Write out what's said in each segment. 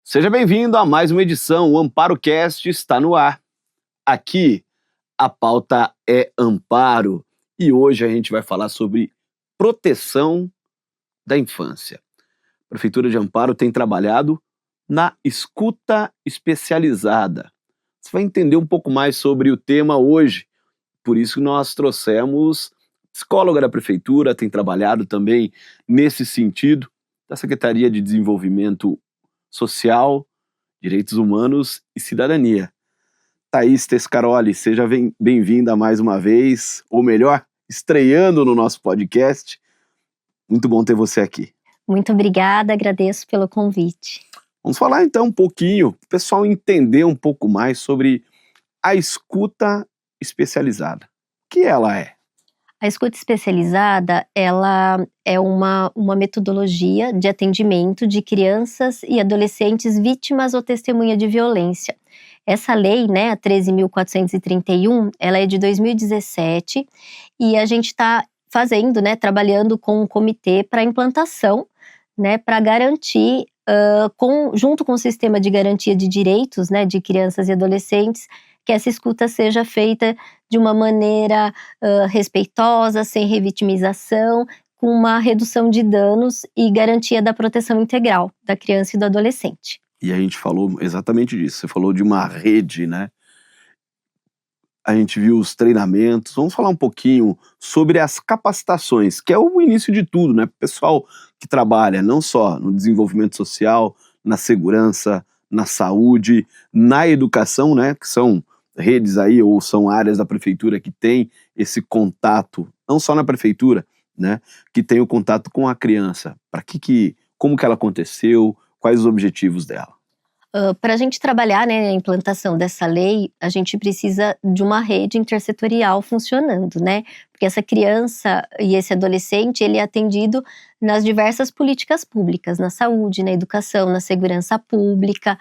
Seja bem-vindo a mais uma edição. O AmparoCast está no ar. Aqui, a pauta é amparo e hoje a gente vai falar sobre proteção da infância. A Prefeitura de Amparo tem trabalhado na escuta especializada. Você vai entender um pouco mais sobre o tema hoje, por isso que nós trouxemos psicóloga da Prefeitura, tem trabalhado também nesse sentido, da Secretaria de Desenvolvimento Social, Direitos Humanos e Cidadania. Thaís Tescaroli, seja bem-vinda mais uma vez, ou melhor, estreando no nosso podcast. Muito bom ter você aqui. Muito obrigada, agradeço pelo convite. Vamos falar então um pouquinho, para o pessoal entender um pouco mais sobre a escuta especializada. O que ela é? A escuta especializada, ela é uma metodologia de atendimento de crianças e adolescentes vítimas ou testemunha de violência. Essa lei, né, a 13.431, ela é de 2017 e a gente está fazendo, né, trabalhando com um comitê para implantação, né, para garantir, junto com o sistema de garantia de direitos, né, de crianças e adolescentes, que essa escuta seja feita de uma maneira respeitosa, sem revitimização, com uma redução de danos e garantia da proteção integral da criança e do adolescente. E a gente falou exatamente disso, você falou de uma rede, né? A gente viu os treinamentos, vamos falar um pouquinho sobre as capacitações, que é o início de tudo, né? O pessoal que trabalha não só no desenvolvimento social, na segurança, na saúde, na educação, né? Que são redes aí, ou são áreas da prefeitura que tem esse contato, não só na prefeitura, né? Que tem o contato com a criança. Como que ela aconteceu, quais os objetivos dela? Para a gente trabalhar, né, a implantação dessa lei, a gente precisa de uma rede intersetorial funcionando, né? Porque essa criança e esse adolescente, ele é atendido nas diversas políticas públicas, na saúde, na educação, na segurança pública,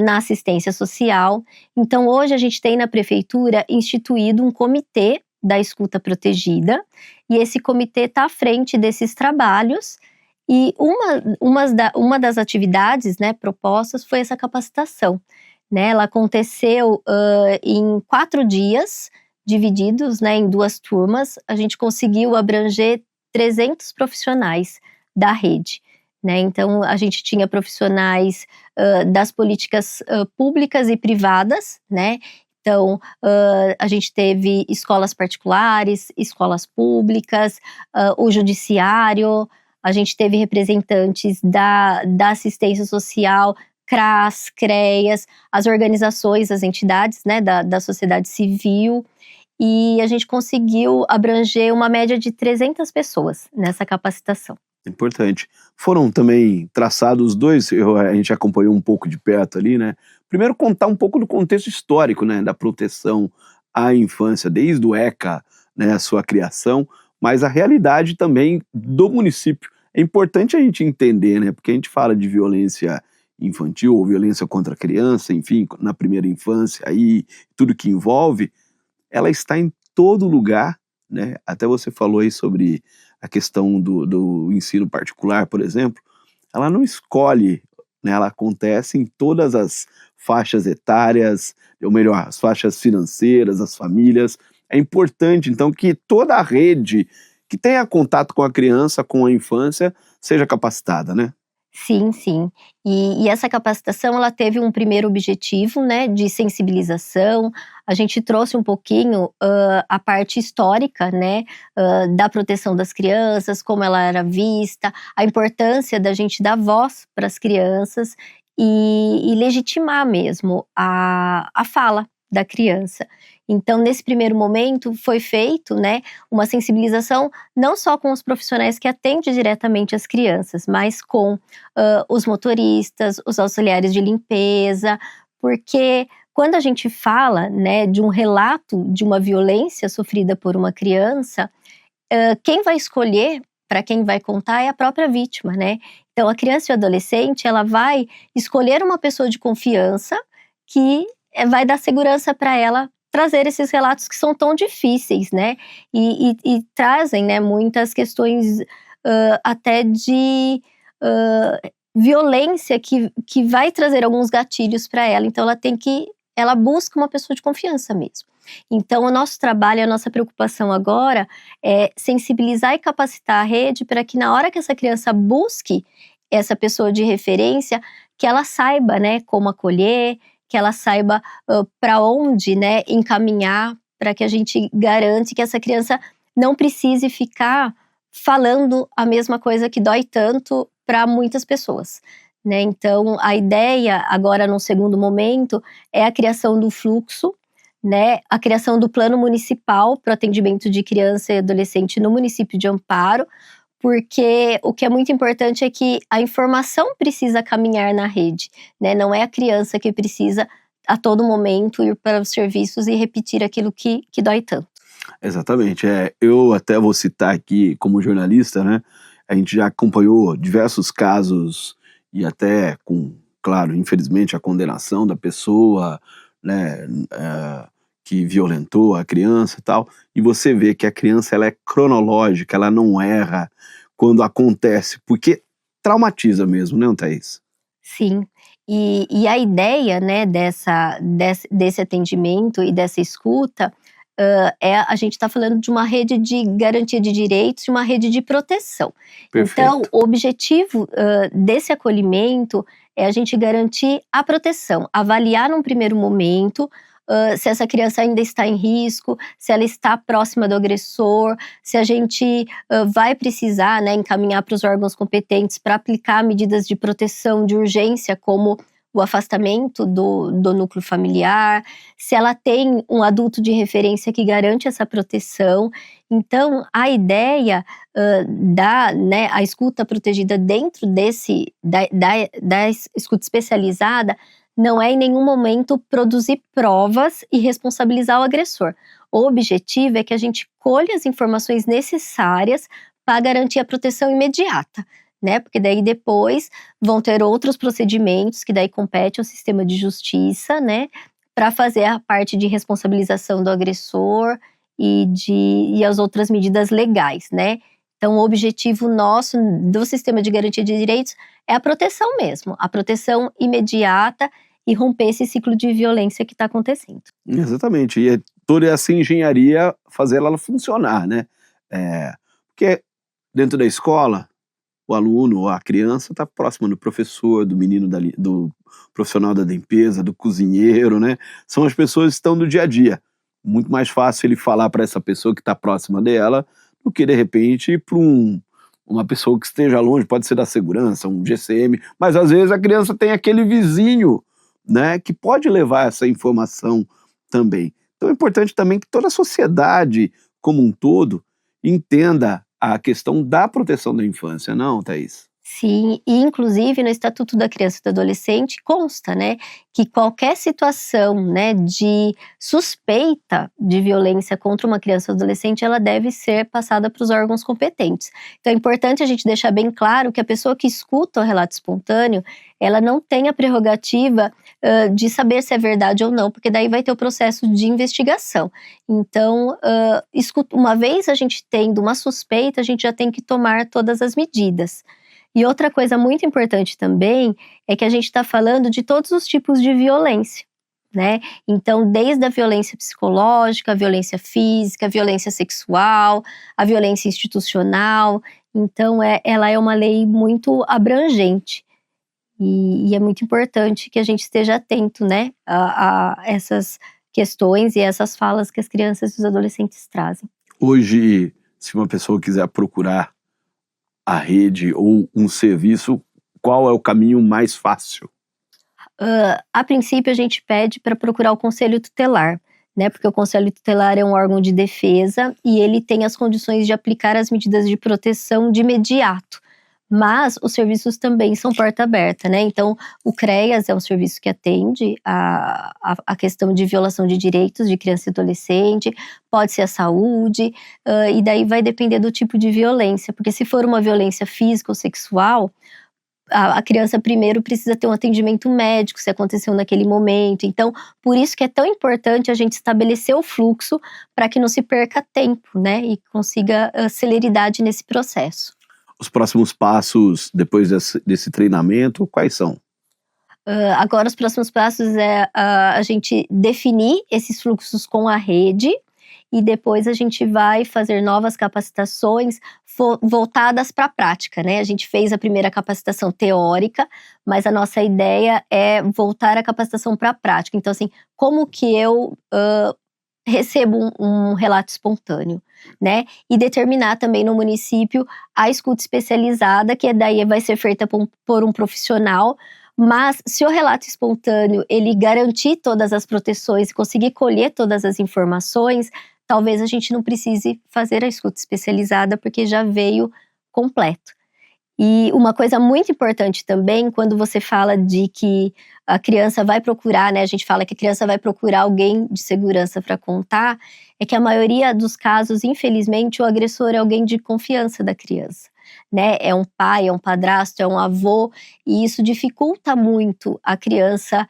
na assistência social. Então, hoje a gente tem na prefeitura instituído um comitê da escuta protegida, e esse comitê está à frente desses trabalhos. E uma das atividades, né, propostas foi essa capacitação, né? Ela aconteceu em 4 dias, divididos, né, em 2 turmas. A gente conseguiu abranger 300 profissionais da rede, né? Então, a gente tinha profissionais das políticas públicas e privadas, né? Então, a gente teve escolas particulares, escolas públicas, o judiciário. A gente teve representantes da assistência social, CRAS, CREAS, as organizações, as entidades, né, da sociedade civil, e a gente conseguiu abranger uma média de 300 pessoas nessa capacitação. Importante. Foram também traçados a gente acompanhou um pouco de perto ali, né? Primeiro contar um pouco do contexto histórico, né, da proteção à infância, desde o ECA, né, a sua criação, mas a realidade também do município. É importante a gente entender, né? Porque a gente fala de violência infantil ou violência contra a criança, enfim, na primeira infância, aí tudo que envolve, ela está em todo lugar, né? Até você falou aí sobre a questão do ensino particular, por exemplo. Ela não escolhe, né? Ela acontece em todas as faixas etárias, ou melhor, as faixas financeiras, as famílias. É importante, então, que toda a rede que tenha contato com a criança, com a infância, seja capacitada, né? Sim, sim. E essa capacitação, ela teve um primeiro objetivo, né, de sensibilização. A gente trouxe um pouquinho a parte histórica, né, da proteção das crianças, como ela era vista, a importância da gente dar voz para as crianças e legitimar mesmo a fala da criança. Então, nesse primeiro momento, foi feito, né, uma sensibilização não só com os profissionais que atendem diretamente as crianças, mas com os motoristas, os auxiliares de limpeza, porque quando a gente fala, né, de um relato de uma violência sofrida por uma criança, quem vai escolher para quem vai contar é a própria vítima, né? Então, a criança e o adolescente, ela vai escolher uma pessoa de confiança que vai dar segurança para ela trazer esses relatos que são tão difíceis, né? E trazem, né, muitas questões até de violência que vai trazer alguns gatilhos para ela. Então ela busca uma pessoa de confiança mesmo. Então o nosso trabalho, a nossa preocupação agora é sensibilizar e capacitar a rede para que na hora que essa criança busque essa pessoa de referência, que ela saiba, né, como acolher, que ela saiba para onde, né, encaminhar, para que a gente garante que essa criança não precise ficar falando a mesma coisa que dói tanto para muitas pessoas, né? Então, a ideia agora, num segundo momento, é a criação do fluxo, né? A criação do plano municipal para o atendimento de criança e adolescente no município de Amparo, porque o que é muito importante é que a informação precisa caminhar na rede, né? Não é a criança que precisa a todo momento ir para os serviços e repetir aquilo que dói tanto. Exatamente. Eu até vou citar aqui como jornalista, né? A gente já acompanhou diversos casos e até com, claro, infelizmente a condenação da pessoa, né, que violentou a criança e tal. E você vê que a criança ela é cronológica, ela não erra quando acontece, porque traumatiza mesmo, né, Thaís? Sim. E a ideia, né, desse atendimento e dessa escuta a gente está falando de uma rede de garantia de direitos, de uma rede de proteção. Perfeito. Então, o objetivo desse acolhimento é a gente garantir a proteção, avaliar num primeiro momento se essa criança ainda está em risco, se ela está próxima do agressor, se a gente vai precisar, né, encaminhar para os órgãos competentes para aplicar medidas de proteção de urgência, como o afastamento do núcleo familiar, se ela tem um adulto de referência que garante essa proteção. Então, a ideia né, a escuta protegida dentro da escuta especializada não é em nenhum momento produzir provas e responsabilizar o agressor. O objetivo é que a gente colha as informações necessárias para garantir a proteção imediata, né? Porque daí depois vão ter outros procedimentos que daí compete ao sistema de justiça, né? Para fazer a parte de responsabilização do agressor e as outras medidas legais, né? Então, o objetivo nosso do sistema de garantia de direitos é a proteção mesmo, a proteção imediata e romper esse ciclo de violência que está acontecendo. Exatamente, e toda essa engenharia fazer ela funcionar, né? Porque dentro da escola, o aluno ou a criança está próximo do professor, do menino, do profissional da limpeza, do cozinheiro, né? São as pessoas que estão do dia a dia. Muito mais fácil ele falar para essa pessoa que está próxima dela do que, de repente, ir para uma pessoa que esteja longe, pode ser da segurança, um GCM, mas às vezes a criança tem aquele vizinho, né, que pode levar essa informação também. Então é importante também que toda a sociedade como um todo entenda a questão da proteção da infância, não, Thaís? Sim, e inclusive no Estatuto da Criança e do Adolescente consta, né, que qualquer situação, né, de suspeita de violência contra uma criança ou adolescente, ela deve ser passada para os órgãos competentes. Então é importante a gente deixar bem claro que a pessoa que escuta o relato espontâneo, ela não tem a prerrogativa de saber se é verdade ou não, porque daí vai ter o processo de investigação. Então, uma vez a gente tendo uma suspeita, a gente já tem que tomar todas as medidas. E outra coisa muito importante também é que a gente está falando de todos os tipos de violência, né? Então, desde a violência psicológica, a violência física, a violência sexual, a violência institucional. Então, ela é uma lei muito abrangente. E é muito importante que a gente esteja atento, né, a essas questões e essas falas que as crianças e os adolescentes trazem. Hoje, se uma pessoa quiser procurar a rede ou um serviço, qual é o caminho mais fácil? A princípio, a gente pede para procurar o Conselho Tutelar, né? Porque o Conselho Tutelar é um órgão de defesa e ele tem as condições de aplicar as medidas de proteção de imediato. Mas os serviços também são porta aberta, né? Então, o CREAS é um serviço que atende a questão de violação de direitos de criança e adolescente, pode ser a saúde, e daí vai depender do tipo de violência, porque se for uma violência física ou sexual, a criança primeiro precisa ter um atendimento médico, se aconteceu naquele momento. Então, por isso que é tão importante a gente estabelecer o fluxo para que não se perca tempo, né? E consiga celeridade nesse processo. os próximos passos depois desse treinamento, quais são? Agora os próximos passos é a gente definir esses fluxos com a rede e depois a gente vai fazer novas capacitações voltadas para a prática, né? A gente fez a primeira capacitação teórica, mas a nossa ideia é voltar a capacitação para a prática. Então, assim, como que eu recebo um relato espontâneo, né? E determinar também no município a escuta especializada, que daí vai ser feita por um profissional. Mas se o relato espontâneo ele garantir todas as proteções e conseguir colher todas as informações, talvez a gente não precise fazer a escuta especializada porque já veio completo. E uma coisa muito importante também, quando você fala de que a criança vai procurar, né, a gente fala que a criança vai procurar alguém de segurança para contar, é que a maioria dos casos, infelizmente, o agressor é alguém de confiança da criança, né? É um pai, é um padrasto, é um avô, e isso dificulta muito a criança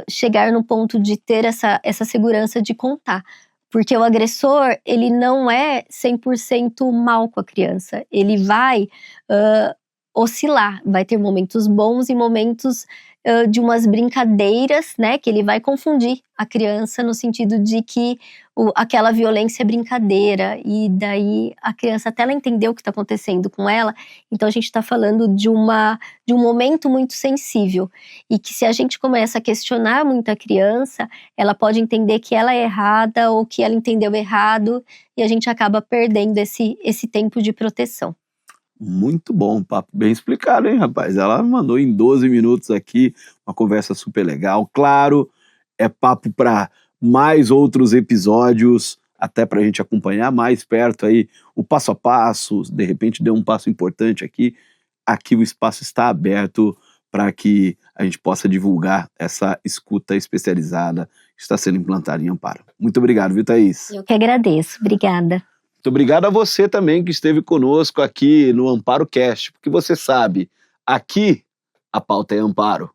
chegar no ponto de ter essa segurança de contar. Porque o agressor, ele não é 100% mal com a criança. Ele vai oscilar, vai ter momentos bons e momentos de umas brincadeiras, né? Que ele vai confundir a criança no sentido de que aquela violência é brincadeira. E daí a criança, até ela entender o que está acontecendo com ela, então a gente está falando de um momento muito sensível. E que se a gente começa a questionar muito a criança, ela pode entender que ela é errada ou que ela entendeu errado, e a gente acaba perdendo esse tempo de proteção. Muito bom, papo bem explicado, hein, rapaz? Ela mandou em 12 minutos aqui, uma conversa super legal. Claro, é papo para mais outros episódios, até para a gente acompanhar mais perto aí o passo a passo, de repente deu um passo importante aqui. Aqui o espaço está aberto para que a gente possa divulgar essa escuta especializada que está sendo implantada em Amparo. Muito obrigado, viu, Thaís? Eu que agradeço, obrigada. Muito obrigado a você também que esteve conosco aqui no Amparo Cast, porque você sabe, aqui a pauta é Amparo.